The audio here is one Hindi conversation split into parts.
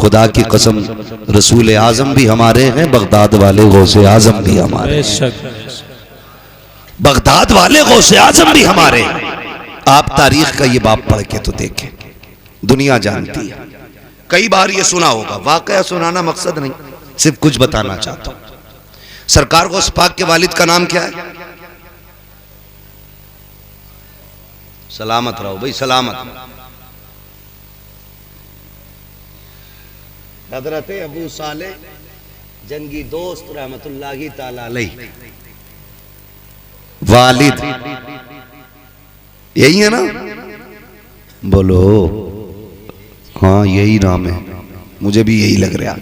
खुदा की कसम रसूल आजम भी हमारे हैं, बगदाद वाले गौसे आजम भी हमारे, बगदाद वाले गौसे आजम भी हमारे। आप तारीख का ये बाब पढ़ के तो देखें, दुनिया जानती है। कई बार ये सुना होगा, वाकया सुनाना मकसद नहीं, सिर्फ कुछ बताना चाहता हूं। सरकार गौस पाक के वालिद का नाम क्या है? सलामत रहो भाई, सलामत। हजरत अबू साले जंगी दोस्त रहमतुल्लाहि ताला अलैह वालिद, यही है ना? बोलो हाँ यही नाम है, मुझे भी यही लग रहा।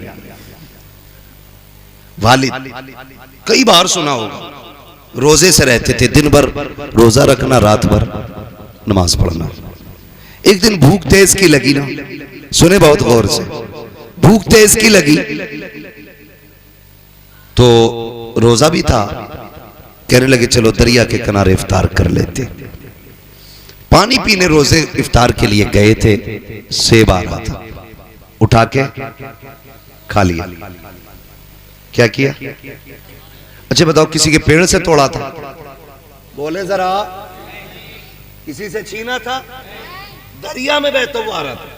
वालिद कई बार सुना होगा। रोजे से रहते थे, दिन भर रोजा रखना, रात भर नमाज पढ़ना। एक दिन भूख तेज की लगी ना, सुने बहुत गौर से, भूख तेज की लगी तो रोजा भी था, कहने लगे चलो दरिया के किनारे इफ्तार कर लेते। पानी पीने रोजे इफ्तार के लिए गए थे, सेब आ रहा था, उठा के खा लिया। क्या किया? अच्छा बताओ, किसी के पेड़ से तोड़ा था? बोले जरा, किसी से छीना था? दरिया में बहता हुआ आ रहा था,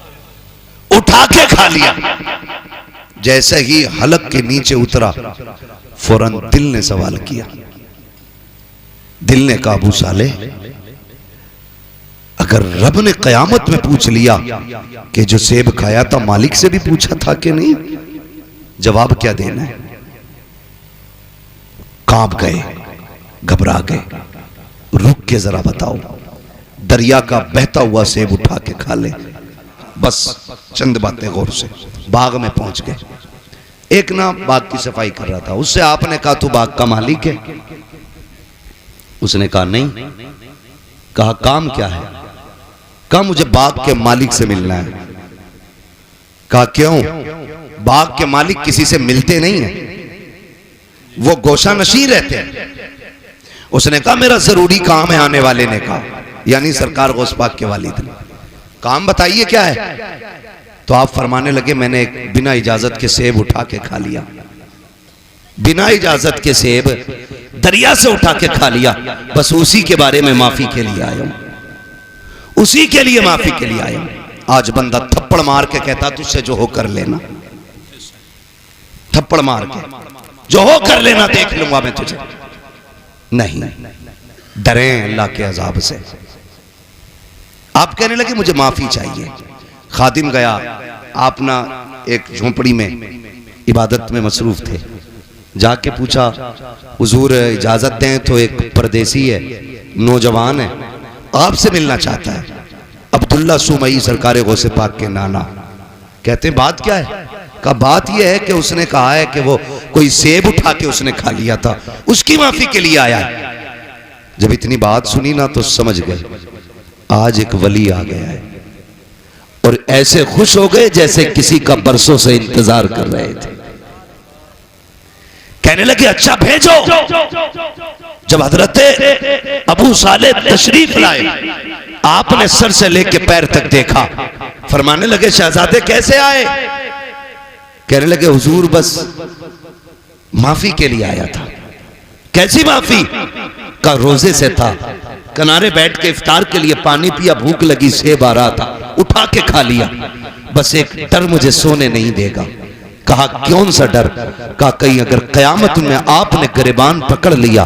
उठा के खा लिया। जैसे ही हलक के नीचे उतरा, फौरन दिल ने सवाल किया। दिल ने कहा, अबू साले, अगर रब ने कयामत में पूछ लिया कि जो सेब खाया था मालिक से भी पूछा था कि नहीं, जवाब क्या देना है? कांप गए, घबरा गए। रुक के जरा बताओ, दरिया का बहता हुआ सेब उठा के खा ले। बस चंद बातें गौर से। बाग में पहुंच गए, एक ना बाग की सफाई कर रहा था, उससे आपने कहा तू बाग का मालिक है? उसने कहा नहीं। कहा काम क्या है? कहा मुझे बाग के मालिक से मिलना है। कहा क्यों? बाग के मालिक किसी से मिलते नहीं है, वो गोशा नशीं रहते हैं। उसने कहा मेरा जरूरी काम है। आने वाले ने कहा, यानी सरकार गौस पाक के वालिद ने। काम बताइए क्या है? तो आप फरमाने लगे मैंने एक बिना इजाजत के सेब उठा के खा लिया। बिना इजाजत के सेब दरिया से उठा के खा लिया, बस उसी के बारे में माफी के लिए आया हूं, उसी के लिए माफी के लिए आया हूं। आज बंदा थप्पड़ मार के कहता तुझसे जो हो कर लेना, थप्पड़ मार के जो हो कर लेना, देख लूंगा मैं तुझे। नहीं, डरे अल्लाह के अजाब से। आप कहने लगे मुझे माफी चाहिए। खादिम गया, आप ना एक झोंपड़ी में इबादत में मसरूफ थे, जाके पूछा हुजूर इजाजत दें तो एक परदेसी है, नौजवान है, आपसे मिलना चाहता है। अब्दुल्ला सुमई सरकार गौसे पाक के नाना कहते हैं बात क्या है? का बात यह है कि उसने कहा है कि वो कोई सेब उठा के उसने खा लिया था, उसकी माफी के लिए आया है। जब इतनी बात सुनी ना तो समझ गए आज एक वली आ गया है, और ऐसे खुश हो गए जैसे किसी का बरसों से इंतजार कर रहे थे। कहने लगे अच्छा भेजो। जब हजरत अबू साले तशरीफ लाए, आपने सर से लेके पैर तक देखा। फरमाने लगे शहजादे कैसे आए? कहने लगे हुजूर बस माफी के लिए आया था। कैसी माफी? का रोजे से था, किनारे बैठ के इफ्तार के लिए पानी पिया, भूख लगी, सेब आ रहा था, उठा के खा लिया। बस एक डर मुझे सोने नहीं देगा। कहा कौन सा डर? कहा कहीं अगर कयामत में आपने गिरबान पकड़ लिया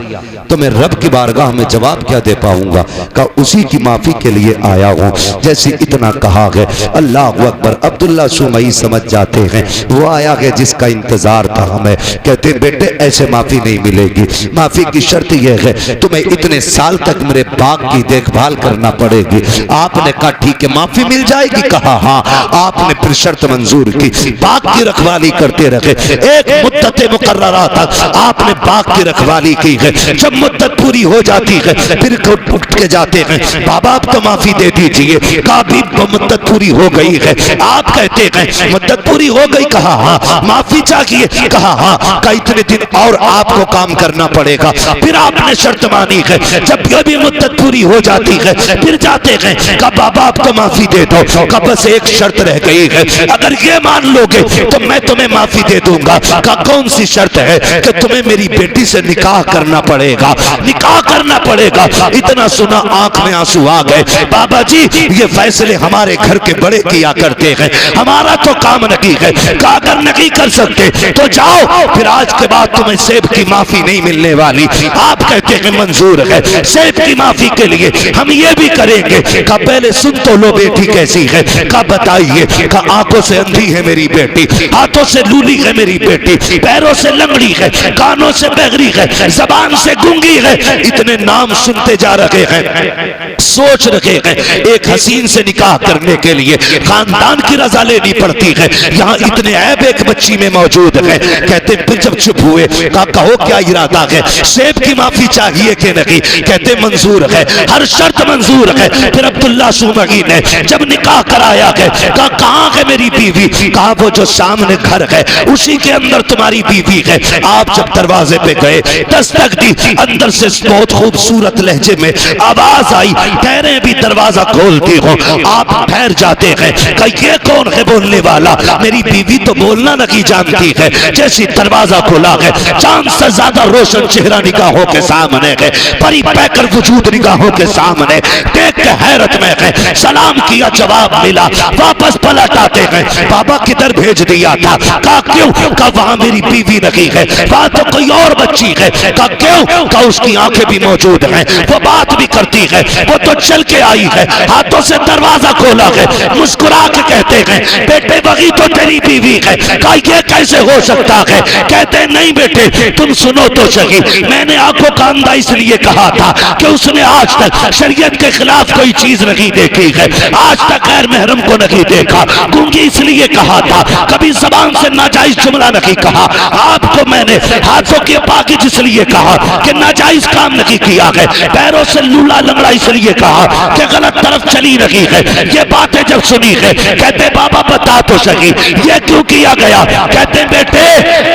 तो मैं रब की बारगाह में जवाब क्या दे पाऊंगा? कहा उसी की माफी के लिए आया हूं। जैसे इतना कहा गया, अल्लाह अकबर, अब्दुल्ला सुमई समझ जाते हैं वो आया है जिसका इंतजार था हमें। कहते बेटे ऐसे माफी नहीं मिलेगी, माफी की शर्त यह है तुम्हें इतने साल तक मेरे बाग की देखभाल करना पड़ेगी। आपने कहा ठीक है माफी मिल जाएगी? कहा हाँ। आपने फिर शर्त मंजूर की, बाग की रखवाली रखवाली करते रहे। एक मुद्दत मुकर्ररा तक आपने बाग की रखवाली की है। जब मुद्दत पूरी हो जाती है फिर उठ के जाते हैं, बाबा आप तो माफी दे दीजिए। कहा भी मुद्दत पूरी हो गई है। आप कहते हैं मुद्दत पूरी हो गई, कहा हाँ। माफी चाहिए, कहा हाँ। का इतने दिन और आपको काम करना पड़ेगा। फिर आपने शर्त मानी है। जब भी मुद्दत पूरी हो जाती है फिर जाते हैं, कहा बाबा आप तो माफी दे दो। कहा बस एक शर्त रह गई है, अगर ये मान लोगे तो मैं तुम्हें माफी दे दूंगा। कहा कौन सी शर्त है? कि तुम्हें मेरी बेटी से निकाह करना पड़ेगा, निकाह करना पड़ेगा। इतना सुना आंख में आंसू आ गए। बाबा जी ये फैसले हमारे घर के बड़े किया करते हैं, हमारा तो काम नहीं है। कहा अगर नहीं कर सकते तो जाओ, फिर आज के बाद तुम्हें सेब की माफी नहीं मिलने वाली। आप कहते हैं मंजूर है, सेब की माफी के लिए हम ये भी करेंगे। कहा पहले सुन तो लो बेटी कैसी है। कहा बताइए। कहा आंखों से अंधी है मेरी बेटी, हाथों से लूली है मेरी बेटी, पैरों से लंगड़ी है, कानों से बहरी है, जबान से गूंगी है। इतने नाम सुनते जा रहे हैं, सोच रहे हैं एक हसीन से निकाह करने के लिए खानदान की रजा लेनी पड़ती है। यहाँ इतने ऐब एक बच्ची में मौजूद है। कहते फिर जब चुप हुए, कहा कहो क्या इरादा है, सेब की माफी चाहिए कि नहीं? कहते मंजूर है, हर शर्त मंजूर है। फिर अब्दुल्ला सुमगी ने जब निकाह कराया है, कहा कहाँ है मेरी बीवी? कहा वो जो सामने घर है उसी के अंदर तुम्हारी बीवी है। आप जब दरवाजे पे गए, दस्तक दी, अंदर से बहुत खूबसूरत लहजे में आवाज आई, कह रहे भी दरवाजा खोलती हो। आप ठहर जाते हैं, कहा ये कौन है बोलने वाला? मेरी बीवी तो बोलना नहीं जानती है। जैसी दरवाजा खोला है, चांद से ज्यादा रोशन चेहरा निगाहों के सामने है, परी पैकर वजूद निगाहों के सामने, देख के हैरत में है। सलाम किया, जवाब मिला, वापस पलट आते हैं। बाबा किधर भेज दिया था? कहा क्यों? कहा वहां मेरी बीवी नहीं है, वहां तो कोई और बच्ची है। कहा क्यों? कहा उसकी आंखें भी मौजूद हैं, वो बात भी करती है, वो तो चल के आई है, हाथों से दरवाजा खोला है, मुस्कुरा के कहते हैं बेटे वही तो तेरी बीवी है। कहा ये कैसे हो सकता है? कहते नहीं बेटे तुम सुनो तो सही, मैंने आंखों का अंधा इसलिए कहा था कि उसने आज तक शरीयत के खिलाफ कोई चीज नहीं देखी है, आज तक गैर महरम को नहीं देखा। गूंगी इसलिए कहा था, कभी जबान से नाजायज जुमला नहीं कहा। आपको मैंने हाथों के पाकिज इसलिए कहा कि नाजायज काम नहीं किया है, पैरों से लूला लंगड़ा इसलिए कहा कि गलत तरफ चली नहीं है। ये बातें जब सुनी है, कहते बाबा बता तो सही ये क्यों किया गया? कहते बेटे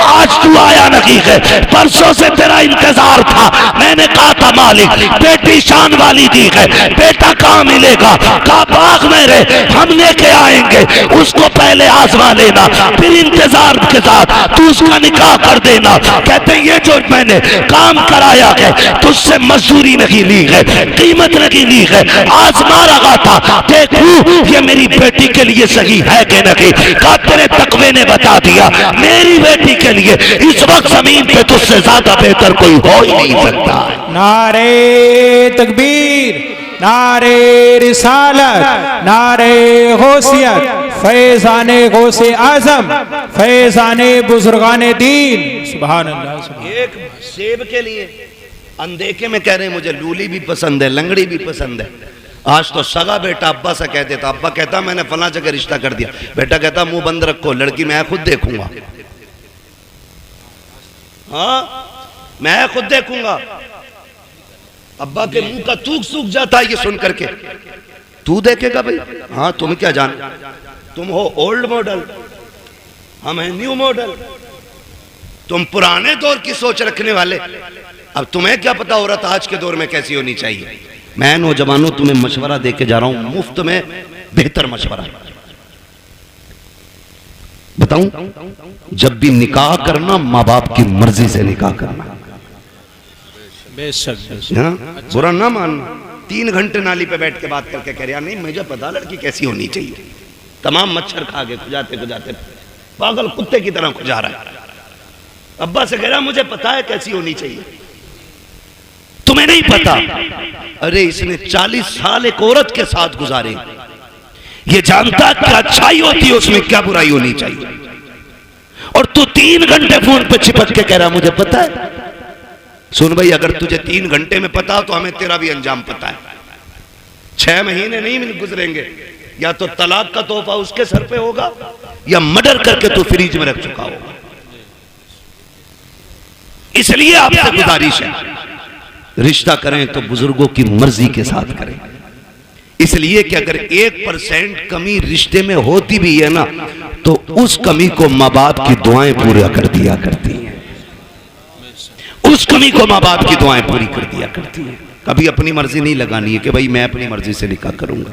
आज तू आया नहीं है, परसों से तेरा इंतजार था। मैंने कहा था मालिक बेटी शान वाली दी है, बेटा कहाँ मिलेगा? कहा बाग में रहे, हम लेके आएंगे, उसको पहले आजमा लेना, फिर इंतजार के साथ तू उसका निकाह कर देना। कहते ये जो मैंने काम कराया है तुझसे मजदूरी नहीं ली है, कीमत नहीं ली है, आजमा रहा था देखूं ये मेरी बेटी के लिए सही है कि नहीं। कहा तेरे तकवे ने बता दिया मेरी बेटी के लिए इस वक्त जमीन पे तुझसे ज्यादा बेहतर कोई हो ही नहीं सकता। नारे तकबीर, नारे रिसालत, नारे गौसियत, फैज़ाने गौसे आजम, फैज़ाने बुजुर्गाने दीन। सुभान अल्लाह। एक सेब के लिए अनदेखे में कह रहे हैं मुझे लूली भी पसंद है, लंगड़ी भी पसंद है। आज तो सगा बेटा अब्बा से कह देता, अब्बा कहता मैंने फला जगह रिश्ता कर दिया, बेटा कहता मुंह बंद रखो, लड़की मैं खुद देखूंगा। हाँ मैं खुद देखूंगा। अब्बा के मुंह का थूक सूख जाता है ये सुन करके। तू देखेगा भाई? हाँ तुम क्या जान, तुम हो ओल्ड मॉडल, हम हैं न्यू मॉडल, तुम पुराने दौर की सोच रखने वाले। अब तुम्हें क्या पता औरत आज के दौर में कैसी होनी चाहिए। मैं नौजवानों तुम्हें मशवरा देके जा रहा हूं, मुफ्त में बेहतर मशवरा। बताऊं, जब भी निकाह करना माँ बाप की मर्जी से निकाह करना, बेशक बुरा ना मानना। 3 घंटे नाली पे बैठ के बात करके कह रहा नहीं मुझे पता लड़की कैसी होनी चाहिए, तमाम मच्छर खा के खुजाते खुजाते पागल कुत्ते की तरह खुजा रहा है। अब्बा से कह रहा मुझे पता है कैसी होनी चाहिए, तुम्हें नहीं पता। अरे इसने 40 साल एक औरत के साथ गुजारे, ये जानता क्या अच्छाई होती है उसमें, क्या बुराई होनी चाहिए। और तू 3 घंटे फोन पे चिपक के कह रहा मुझे पता है। सुन भाई, अगर तुझे 3 घंटे में पता हो तो हमें तेरा भी अंजाम पता है। 6 महीने नहीं गुजरेंगे, या तो तलाक का तोहफा उसके सर पे होगा या मर्डर करके तो फ्रिज में रख चुका होगा। इसलिए आपसे गुजारिश है, रिश्ता करें तो बुजुर्गों की मर्जी के साथ करें। इसलिए कि अगर 1% कमी रिश्ते में होती भी है ना, तो उस कमी को माँ बाप की दुआएं पूरा कर दिया करती हैं। उस कमी को माँ बाप की दुआएं पूरी कर दिया करती हैं। कभी अपनी मर्जी नहीं लगानी है कि भाई मैं अपनी मर्जी से निकाह करूंगा।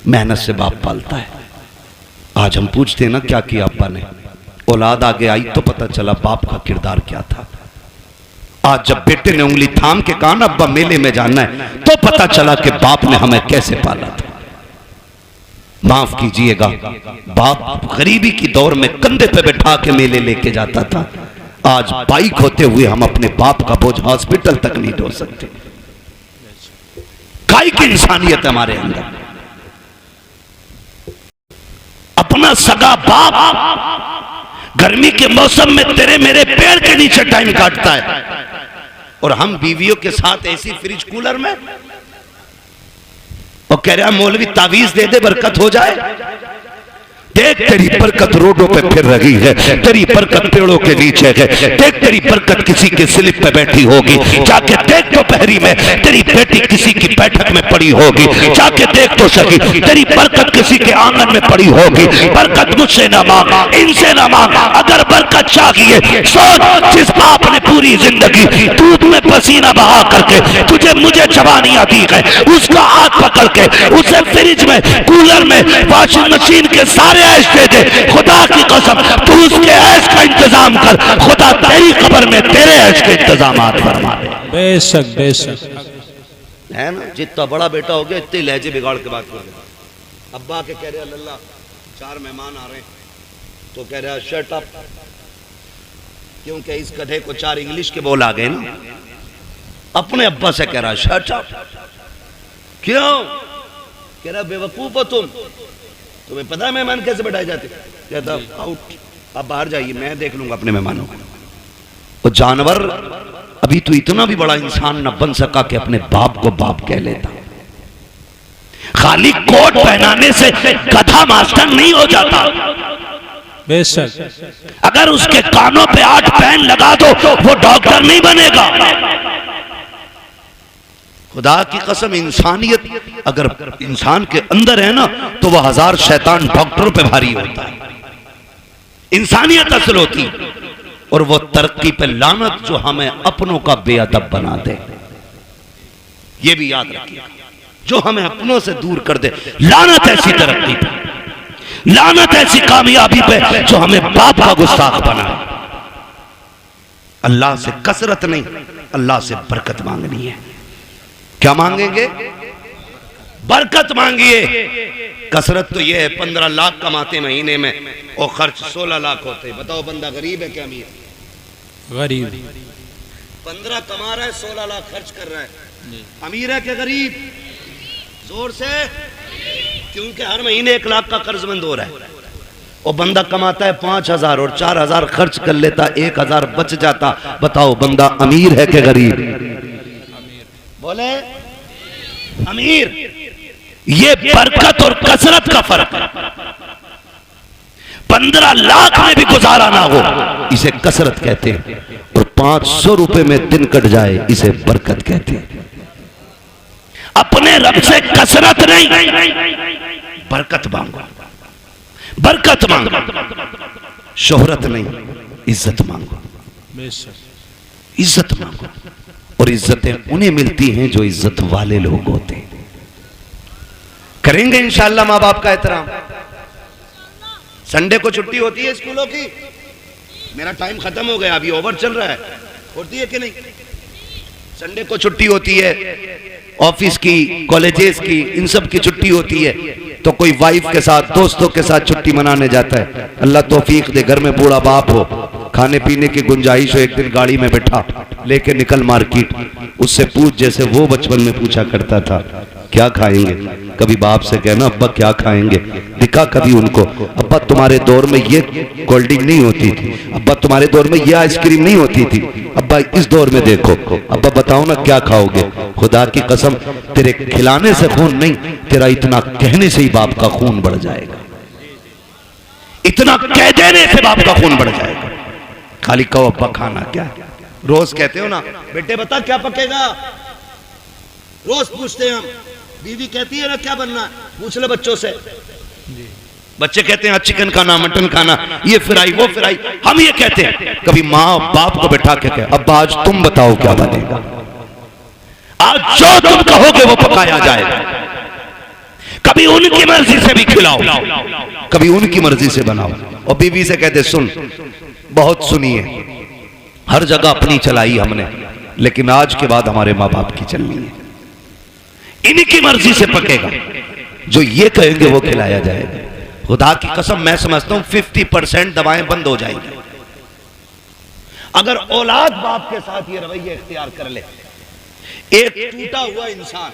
मेहनत से बाप पालता है। आज हम पूछते हैं ना क्या किया अब्बा ने, औलाद आगे आई तो पता चला बाप का किरदार क्या था। आज जब बेटे ने उंगली थाम के कहा ना अब्बा मेले में जाना है, तो पता चला कि बाप ने हमें कैसे पाला था। माफ कीजिएगा, बाप गरीबी की दौर में कंधे पे बैठा के मेले लेके जाता था। आज बाइक होते हुए हम अपने बाप का बोझ हॉस्पिटल तक नहीं ढो सकते। काय की इंसानियत हमारे अंदर। अपना सगा बाप गर्मी के मौसम में तेरे मेरे पेड़ के नीचे टाइम काटता है, और हम बीवियों के साथ ऐसी फ्रिज कूलर में, और कह रहा मौलवी तावीज दे दे बरकत हो जाए। देख तेरी बरकत रोडों पे फिर रही है, तेरी बरकत पेड़ों के नीचे है। देख तेरी बरकत किसी के स्लिप पे बैठी होगी। जाके देख तो पहरी में तेरी बेटी किसी की बैठक में पड़ी होगी। जाके देख तो सही तेरी बरकत किसी के आंगन में पड़ी होगी। बरकत मुझसे ना मांग, इनसे ना मांग। अगर बरकत चाहिए सोच, जिस बाप ने पूरी जिंदगी दूध में पसीना बहा करके तुझे मुझे जवानियां दी है, उसका हाथ पकड़ के उसे फ्रिज में, कूलर में, वॉशिंग मशीन के सारे ऐश दे दे। खुदा की कसम तू उसके ऐश का इंतजाम कर, खुदा तेरी कब्र में तेरे ऐश के इंतजाम फरमा दे। बेशक बेशक है ना। जितना बड़ा बेटा हो गया इतने लहजे बिगाड़ के बात कर रहे। अब्बा के कह रहे अल्लाह 4 मेहमान आ रहे हैं, तो कह रहा शट अप, क्योंकि इस गधे को 4 इंग्लिश के बोल आ गए ना। अपने अब्बा से कह रहा शट अप। क्यों? कह रहा बेवकूफ हो तुम्हें पता है मेहमान कैसे बैठाए जाते? कहता आउट, आप बाहर जाइए, मैं देख लूंगा अपने मेहमानों को। वो जानवर अभी तो इतना भी बड़ा इंसान न बन सका कि अपने बाप को बाप कह लेता। खाली कोट पहनाने से गधा मास्टर नहीं हो जाता। बेशक अगर उसके कानों पे 8 पेन लगा दो वो डॉक्टर नहीं बनेगा। खुदा की कसम, इंसानियत अगर इंसान के अंदर है ना, तो वह 1000 शैतान डॉक्टरों पे भारी होता है। इंसानियत असल होती, और वो तरक्की पे लानत जो हमें अपनों का बेअदब बना दे। ये भी याद रखिए, जो हमें अपनों से दूर कर दे। लानत ऐसी तरक्की पे, लानत ऐसी कामयाबी पे जो हमें बाप का गुस्ताख बनाए। अल्लाह से कसरत नहीं, अल्लाह से बरकत मांगनी है। क्या मांगेंगे? बरकत मांगिए। कसरत तो ये है 15 लाख कमाते महीने में और खर्च 16 लाख होते। बताओ बंदा गरीब है क्या अमीर? गरीब। 15 कमा रहा है, 16 लाख खर्च कर रहा है। अमीर है क्या गरीब? जोर से, क्योंकि हर महीने 1 लाख का कर्जमंद हो रहा है। और बंदा कमाता है 5000 और 4000 खर्च कर लेता, 1000 बच जाता। बताओ बंदा अमीर है क्या गरीब? बोले अमीर। ये बरकत और कसरत का फर्क है। 15 लाख में भी गुजारा ना हो इसे कसरत कहते हैं, और 500 रुपए में दिन कट जाए इसे बरकत कहते हैं। अपने रब से कसरत नहीं, बरकत मांगो। बरकत मांगो, शोहरत नहीं, इज्जत मांगो। इज्जत मांगो, और इज्जतें उन्हें मिलती हैं जो इज्जत वाले लोग होते हैं। करेंगे इंशाअल्लाह माँ बाप का एहतराम। संडे को छुट्टी होती है स्कूलों की। मेरा टाइम खत्म हो गया, अभी ओवर चल रहा है। होती है कि नहीं? संडे को छुट्टी होती है, ऑफिस की, कॉलेजेस की, इन सब की छुट्टी होती है। तो कोई वाइफ के साथ, दोस्तों के साथ छुट्टी मनाने जाता है। अल्लाह तौफीक दे, घर में बूढ़ा बाप हो, खाने पीने की गुंजाइश हो, एक दिन गाड़ी में बैठा लेके निकल मार्केट। उससे पूछ जैसे वो बचपन में पूछा करता था क्या खाएंगे? कभी बाप से कहना अब्बा क्या खाएंगे, दिखा कभी उनको, अब्बा तुम्हारे दौर में ये कोल्ड ड्रिंक नहीं होती थी, अब्बा तुम्हारे दौर में ये आइसक्रीम नहीं होती थी, अब्बा इस दौर में देखो, अब्बा बताओ ना क्या खाओगे। खुदा की कसम तेरे खिलाने से खून नहीं, तेरा इतना कहने से ही बाप का खून बढ़ जाएगा, इतना कह देने से बाप का खून बढ़ जाएगा। खाली कहो अब्बा खाना क्या है। रोज कहते हो ना बेटे बता क्या पकेगा, रोज पूछते हैं हम, बीवी कहती है ना क्या बनना है, पूछ ले बच्चों से, बच्चे कहते हैं चिकन खाना मटन खाना, ये फ्राई वो फ्राई, हम ये कहते हैं। कभी माँ बाप को बैठा के कहे अब्बा आज तुम बताओ क्या बनेगा, आज जो तुम कहोगे वो पकाया जाएगा। कभी उनकी मर्जी से भी खिलाओ, कभी उनकी मर्जी से बनाओ। और बीवी से कहते सुन बहुत सुनिए, हर जगह अपनी चलाई हमने, लेकिन आज के बाद हमारे माँ बाप की चलनी है, इनकी मर्जी से पकेगा, जो ये कहेंगे वो खिलाया जाएगा। खुदा की कसम मैं समझता हूं 50% दवाएं बंद हो जाएंगी अगर औलाद बाप के साथ ये रवैया इख्तियार कर ले। एक टूटा हुआ इंसान,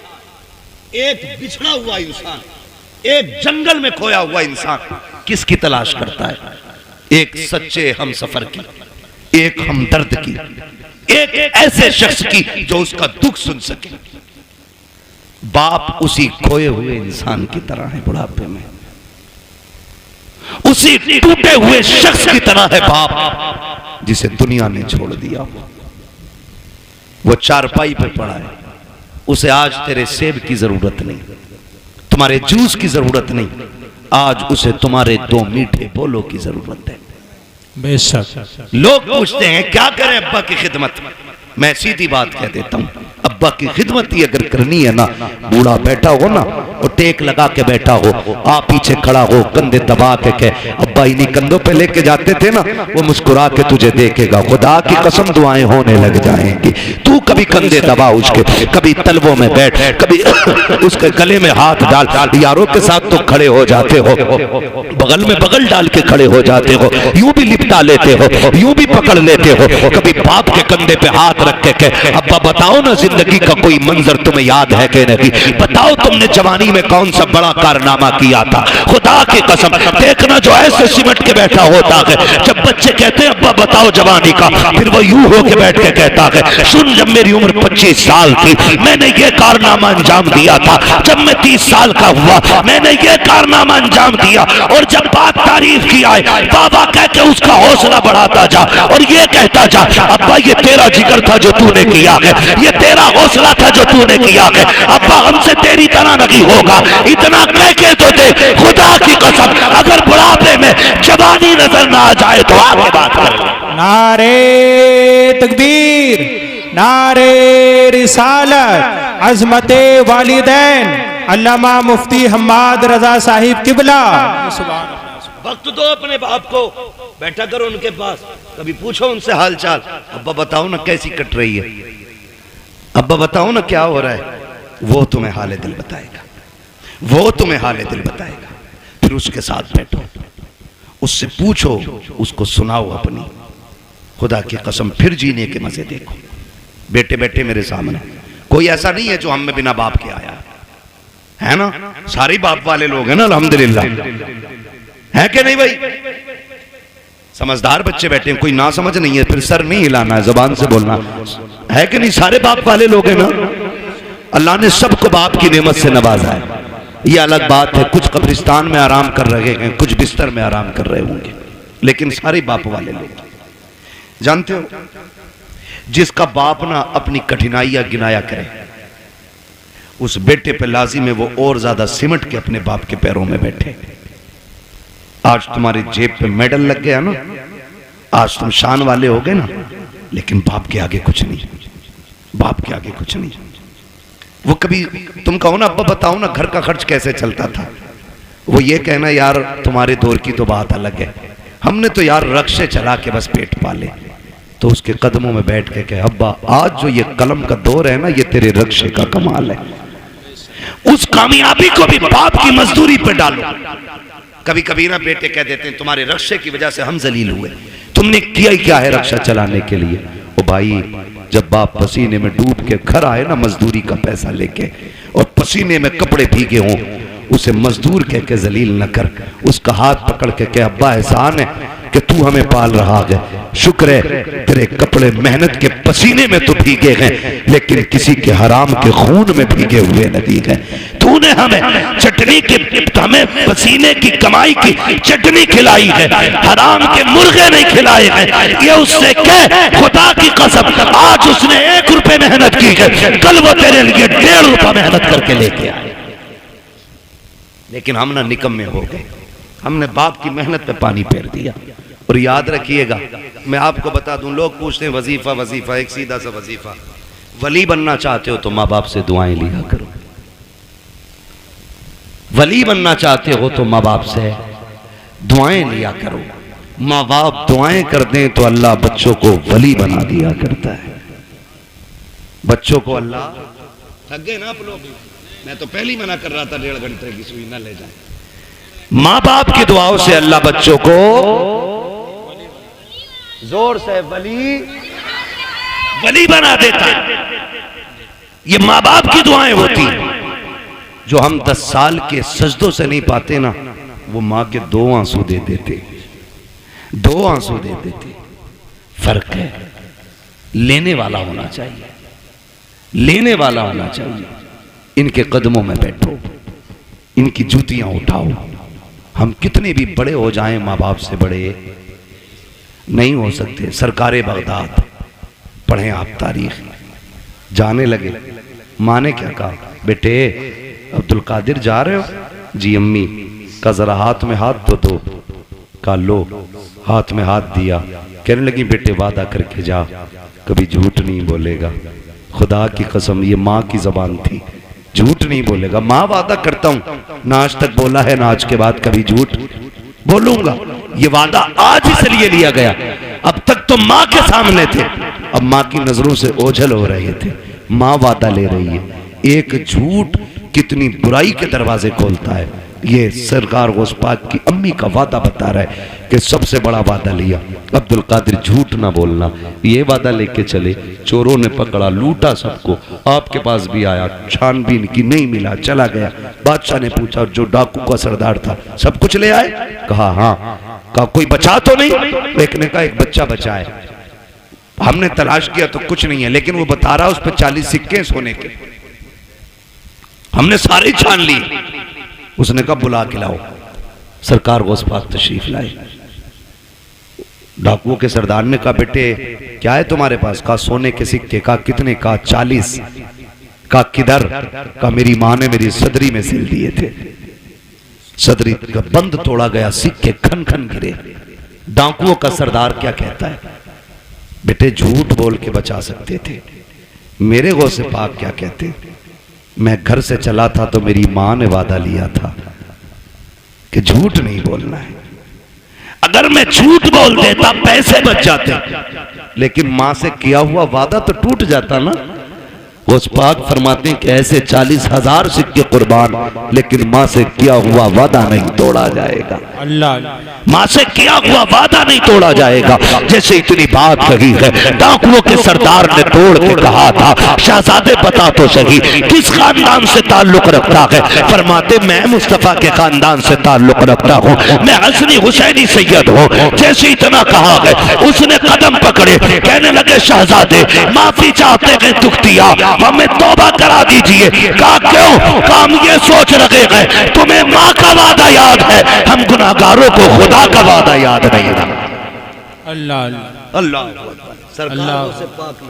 एक बिछड़ा हुआ इंसान, एक जंगल में खोया हुआ इंसान किसकी तलाश करता है? एक सच्चे हम सफर की, एक हमदर्द की, एक ऐसे शख्स की जो उसका दुख सुन सके। बाप उसी खोए हुए इंसान की तरह है बुढ़ापे में, उसी टूटे हुए शख्स की तरह है बाप जिसे दुनिया ने छोड़ दिया। वो चारपाई पे पड़ा है, उसे आज तेरे सेब की जरूरत नहीं, तुम्हारे जूस की जरूरत नहीं, आज उसे तुम्हारे दो मीठे बोलों की जरूरत है। बेशक लोग पूछते हैं क्या करें अब्बा की खिदमत, मैं सीधी बात कह देता हूं, अब्बा की खिदमत ही अगर करनी है ना, बूढ़ा बैठा हो ना और टेक लगा के बैठा हो, आप पीछे खड़ा हो कंधे दबा के कहे अब्बा इन्हीं कंधों पे लेके जाते थे ना, वो मुस्कुरा के तुझे देखेगा। खुदा की कसम दुआएं होने लग जाएंगी। तू कभी कंधे दबा उसके, कभी तलवों में बैठ, कभी उसके गले में हाथ डाल, यारों के साथ तो खड़े हो जाते हो, बगल में बगल डाल के खड़े हो जाते हो, यूं भी लिपटा लेते हो, यूं भी पकड़ लेते हो। कभी बाप के कंधे पे हाथ रख के कहे अब्बा बताओ ना जिंदगी का कोई मंजर तुम्हें याद है कि नहीं, बताओ तुमने जवानी में कौन सा बड़ा कारनामा किया था। खुदा की कसम देखना जो ऐसे सिमट के बैठा होता है, जब बच्चे कहते हैं अब्बा बताओ जवानी का, फिर वो यूं होके बैठ के कहता है सुन जब मेरी उम्र 25 साल थी मैंने ये कारनामा अंजाम दिया था, जब मैं 30 साल का हुआ मैंने ये कारनामा अंजाम दिया। और जब बात तारीफ की आए बाबा कह के उसका हौसला बढ़ाता जा और ये कहता जा अब्बा ये तेरा जिक्र था जो तूने किया है, ये तेरा हौसला था जो तूने किया है, अब्बा हमसे तेरी तरह नहीं होगा, इतना कह के तो दे। खुदा की कसम अगर बुढ़ापे में जवानी नजर ना आ जाए तो आगे बात कर। नारे तकबीर, नारे रिसालत, अजमते वालिदैन, अल्लामा मुफ्ती हम्माद रजा साहिब किबला। वक्त दो अपने बाप को, बैठा करो उनके पास, कभी पूछो उनसे हाल चाल, अब्बा बताओ ना कैसी कट रही है, अब्बा बताओ ना क्या हो रहा है। वो तुम्हें हाले दिल बताएगा, वो तुम्हें हाले दिल बताएगा। फिर उसके साथ बैठो, उससे पूछो, उसको सुनाओ अपनी। खुदा की कसम फिर जीने के मजे देखो। बेटे बेटे मेरे सामने कोई ऐसा नहीं है जो हम में बिना बाप के आया है ना, सारे बाप वाले लोग हैं ना अल्हम्दुलिल्लाह, है कि नहीं भाई? समझदार बच्चे बैठे हैं, कोई ना समझ नहीं है, फिर सर नहीं हिलाना है, जबान से बोलना है कि नहीं। सारे बाप वाले लोग हैं ना, अल्लाह ने सबको बाप की नेमत से नवाजा है। ये अलग बात है, कुछ कब्रिस्तान में आराम कर रहे हैं, कुछ बिस्तर में आराम कर रहे होंगे, लेकिन सारे बाप वाले लोग। जानते हो जिसका बाप ना अपनी कठिनाइयां गिनाया करे, उस बेटे पे लाजिम है वो और ज्यादा सिमट के अपने बाप के पैरों में बैठे। आज तुम्हारी जेब पे मेडल लग गया ना, आज तुम शान वाले हो गए ना, लेकिन बाप के आगे कुछ नहीं, बाप के आगे कुछ नहीं। वो कभी तुम कहो ना अब्बा बताओ ना घर का खर्च कैसे चलता था, वो ये कहना यार तुम्हारे दौर की तो बात अलग है, हमने तो यार रक्शे चला के बस पेट पाले। तो उसके कदमों में बैठ के कहे अब्बा आज जो ये कलम का दौर है ना, ये तेरे रक्शे का कमाल है, उस कामयाबी को भी बाप की मजदूरी पे डालो। कभी कभी ना बेटे कह देते हैं तुम्हारे रक्शे की वजह से हम जलील हुए, तुमने किया ही क्या है रक्षा चलाने के लिए। ओ भाई जब बाप पसीने में डूब के घर आए ना मजदूरी का पैसा लेके, और पसीने में कपड़े भीगे हों, उसे मजदूर कह के जलील न कर, उसका हाथ पकड़ के कह अब्बा एहसान है कि तू हमें पाल रहा है, शुक्र है तेरे कपड़े मेहनत के पसीने में तो भीगे हैं लेकिन किसी के हराम के खून में भीगे हुए नहीं गए। तूने हमें चटनी की, हमें पसीने की कमाई की चटनी खिलाई है, हराम के मुर्गे नहीं खिलाए हैं। ये उससे कह खुदा की कसम, आज उसने 1 रुपए मेहनत की है, कल वो तेरे लिए 1.5 रुपया मेहनत करके लेके आए। लेकिन हम ना निकम्मे हो गए, हमने बाप की मेहनत पे पानी फेर दिया। और याद रखिएगा, मैं आपको बता दूं, लोग पूछते हैं वजीफा वजीफा, एक सीधा सा वजीफा, वली बनना चाहते हो तो माँ बाप से दुआएं लिया करो। वली बनना चाहते हो तो माँ बाप से दुआएं लिया करो। माँ बाप दुआएं कर दें तो अल्लाह बच्चों को वली बना दिया करता है। बच्चों को अल्लाह, थक गए ना आप लोग, मैं तो पहले ही मना कर रहा था 1.5 घंटे की सुई ना ले जाए। माँ बाप की दुआओं से अल्लाह बच्चों को, जोर से, वली बना देता है। ये माँ बाप की दुआएं होती हैं। जो हम 10 साल के सजदों से नहीं पाते ना, वो माँ के 2 आंसू दे देते, 2 आंसू दे देते। फर्क है, लेने वाला होना चाहिए, लेने वाला होना चाहिए। इनके कदमों में बैठो, इनकी जूतियां उठाओ। हम कितने भी बड़े हो जाएं, माँ बाप से बड़े नहीं हो सकते। सरकारे बगदाद पढ़ें आप तारीख, जाने लगे, माँ ने क्या कहा, बेटे अब्दुल कादिर जा रहे हो? जी अम्मी। का जरा हाथ में हाथ तो दो। का लो, हाथ में हाथ दिया। कहने लगी बेटे वादा करके जा, कभी झूठ नहीं बोलेगा। खुदा की कसम, ये माँ की जबान थी, झूठ नहीं बोलेगा। माँ वादा करता हूं, ना आज तक बोला है ना आज के बाद कभी झूठ बोलूंगा। ये वादा आज इसलिए लिया गया, अब तक तो माँ के सामने थे, अब माँ की नजरों से ओझल हो रहे थे। माँ वादा ले रही है। एक झूठ कितनी बुराई के दरवाजे खोलता है। ये सरकार गौस पाक की अम्मी का वादा बता रहा है कि सबसे बड़ा वादा लिया, अब्दुल कादिर झूठ ना बोलना। ये वादा लेके चले, चोरों ने पकड़ा, लूटा सबको। आपके पास भी आया, छानबीन की, नहीं मिला, चला गया। बादशाह ने पूछा जो डाकू का सरदार था, सब कुछ ले आए? कहा हाँ। कहा कोई बचा तो नहीं? एक ने कहा एक बच्चा बचा है, हमने तलाश किया तो कुछ नहीं है, लेकिन वो बता रहा उस पर 40 सिक्के सोने के, हमने सारे छान लिए। उसने कहा बुला के लाओ। सरकार गौस पाक तशरीफ लाए। डाकुओं के सरदार ने कहा बेटे क्या है तुम्हारे पास? कहा सोने के सिक्के। कहा कितने? कहा 40। कहा किधर? कहा मेरी माँ ने मेरी सदरी में सिल दिए थे। सदरी का बंद तोड़ा गया, सिक्के खन खन गिरे। डाकुओं का सरदार क्या कहता है? बेटे झूठ बोल के बचा सकते थे। मेरे गौसे पाक क्या कहते? मैं घर से चला था तो मेरी माँ ने वादा लिया था कि झूठ नहीं बोलना है। अगर मैं झूठ बोल देता पैसे बच जाते, लेकिन माँ से किया हुआ वादा तो टूट जाता ना। उस पाक फरमाते हैं कि ऐसे 40,000 सिक्के कुर्बान, लेकिन माँ से किया हुआ वादा नहीं तोड़ा जाएगा। अल्लाह, माँ से किया हुआ वादा नहीं तोड़ा जाएगा। जैसे इतनी बात कही है, डाकुओं के सरदार ने तोड़ के कहा था शहजादे बता तो सही किस खानदान से ताल्लुक रखता है? फरमाते मैं मुस्तफा के खानदान से ताल्लुक रखता हूँ, मैं हसनी हुसैनी सैयद हूँ। जैसे इतना कहा है, उसने कदम पकड़े, कहने लगे शहजादे माफी चाहते हैं दुख्तिया, हमें तौबा करा दीजिए। कहा क्यों? काम ये सोच रखे हैं तुम्हें माँ का वादा याद है, हम गुनाहगारों को खुदा का वादा याद नहीं रहा। अल्लाह अल्लाह। सरकार से पाक ने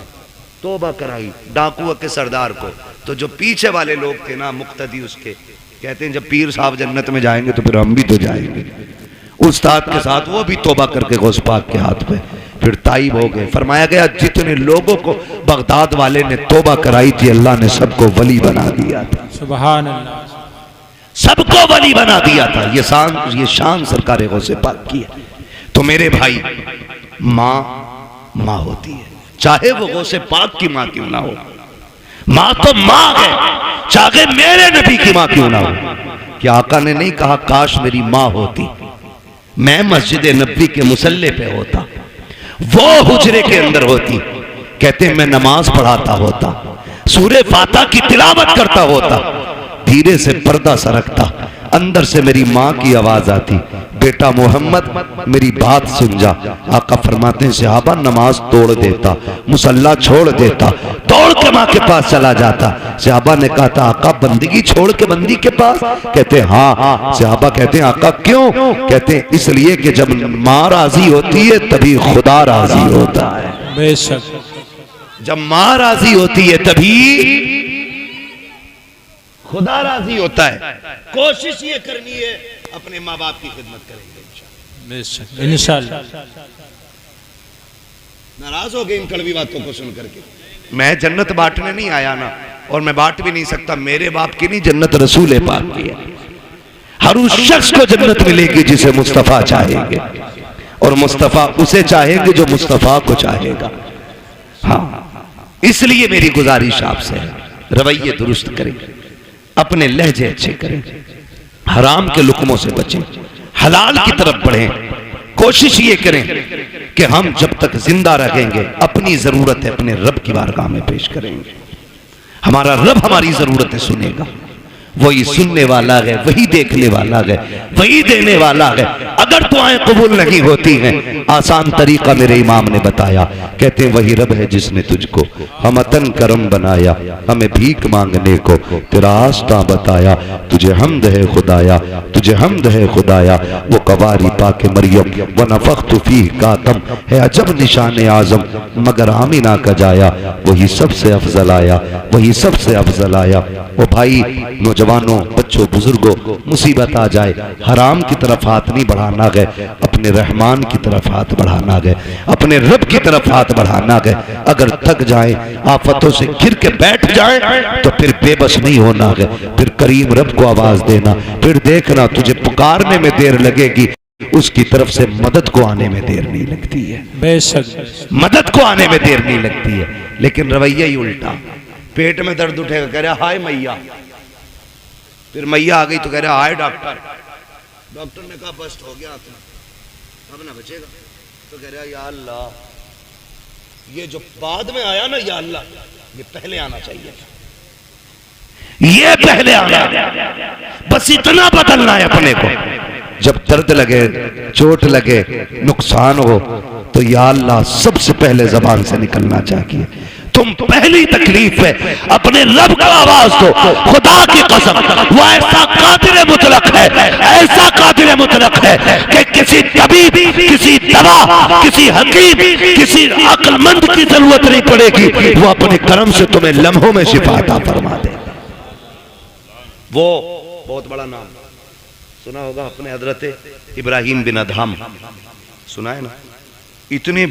तौबा कराई डाकुओं के सरदार को। तो जो पीछे वाले लोग थे ना मुक्तदी उसके, कहते हैं जब पीर साहब जन्नत में जाएंगे तो फिर हम भी तो जाएंगे। उस्ताद के साथ वो भी तौबा करके गौस पाक के हाथ पे फिर ताइब हो गए। फरमाया गया जितने लोगों को बगदाद वाले ने तौबा कराई थी, अल्लाह ने सबको वली बना दिया था। सुभान अल्लाह, सबको वली बना दिया था। ये शान सरकार गौसे पाक की है। तो मेरे भाई, माँ होती है, चाहे वो गौसे पाक की माँ क्यों ना हो। माँ तो माँ है, चाहे मेरे नबी की माँ क्यों ना हो। क्या आका ने नहीं कहा काश मेरी माँ होती, मैं मस्जिद नबी के मुसल्ले पे होता, वो हुजरे के अंदर होती, कहते मैं नमाज पढ़ाता होता, सूरे फाता की तिलावत करता होता, धीरे से पर्दा सरकता, अंदर से मेरी माँ की आवाज आती, बेटा मोहम्मद मेरी बात सुन जा। आका फरमाते हैं सहाबा नमाज तोड़ देता, मुसल्ला छोड़ देता, दौड़ के माँ के पास चला जाता। सहाबा ने कहा था आका बंदगी छोड़ के बंदी के पास? कहते हाँ। सहाबा कहते हैं आका क्यों? कहते हैं इसलिए कि जब माँ राजी होती है तभी खुदा राजी होता है। बेशक जब माँ राजी होती है तभी खुदा राजी होता है। कोशिश ये करनी है अपने माँ बाप की खिदमत करेंगे बेशक इंशाअल्लाह। नाराज हो गए इन कड़वी बातों को सुन करके। मैं जन्नत बांटने नहीं आया ना, और मैं बांट भी नहीं सकता। मेरे बाप की नहीं, जन्नत रसूल पाक की है। हर उस शख्स को जन्नत मिलेगी जिसे मुस्तफा चाहेंगे, और मुस्तफा उसे चाहेंगे जो मुस्तफा को चाहेगा। हाँ, इसलिए मेरी गुजारिश आपसे है रवैये दुरुस्त करें, अपने लहजे अच्छे करें, हराम के लुकमों से बचें, हलाल की तरफ बढ़ें। कोशिश ये करें कि हम जब तक जिंदा रहेंगे अपनी जरूरतें अपने रब की बारगाह में पेश करेंगे। हमारा रब हमारी जरूरतें सुनेगा। वही सुनने वाला है, वही देखने वाला है, वही देने वाला है। अगर दुआएं कबूल नहीं होती हैं, आसान तरीका मेरे इमाम ने बताया। कहते हैं वही रब है जिसने तुझको हमतन करम बनाया, हमें भीख मांगने को तेरा रास्ता बताया। तुझे हमद है खुदाया, तुझे हमद है खुदाया। वो कवारी पाके मरियम व नफख्तु फीह कातम है अजब निशान आजम, मगर आमिना का जाया वही सबसे अफजल आया, वही सबसे अफजल आया। वो भाई नौजवानों, बच्चों, बुजुर्गों, मुसीबत आ जाए हराम की तरफ हाथ नहीं बढ़ाना गए, अपने रहमान की तरफ हाथ बढ़ाना गए, अपने रब की तरफ हाथ बढ़ाना गए। अगर थक जाए, आफतों से घिर के बैठ जाए तो फिर बेबस नहीं होना गए, फिर करीम रब को आवाज देना। फिर देखना तुझे पुकारने में देर लगेगी, उसकी तरफ से मदद को आने में देर नहीं लगती है। बेशक मदद को आने में देर नहीं लगती है। लेकिन रवैया ही उल्टा, पेट में दर्द उठेगा कह रहा हाय मैया, फिर मैया आ गई तो कह रहा हाय डॉक्टर। डॉक्टर ने कहा बस्ट हो गया आत्मा, अब ना बचेगा। तो कह रहा या अल्लाह, ये जो बाद में आया ना या अल्लाह, ये पहले आना चाहिए था, ये पहले आना। बस इतना बदलना है अपने को। जब दर्द लगे, चोट लगे, नुकसान हो, तो या अल्लाह सबसे पहले जबान से निकलना चाहिए। तुम पहली तकलीफ है अपने रब को आवाज दो। खुदा की कसम वो ऐसा कादिर मुतलक है, ऐसा कादिर मुतलक है कि किसी तबीब, किसी दवा, किसी हकीम, किसी अक्लमंद की जरूरत नहीं पड़ेगी। वो अपने करम से तुम्हें लम्हों में शिफा अता फरमा दे। वो बहुत बड़ा नाम सुना होगा अपने हजरत इब्राहिम बिन अदहम, सुना है ना? इतने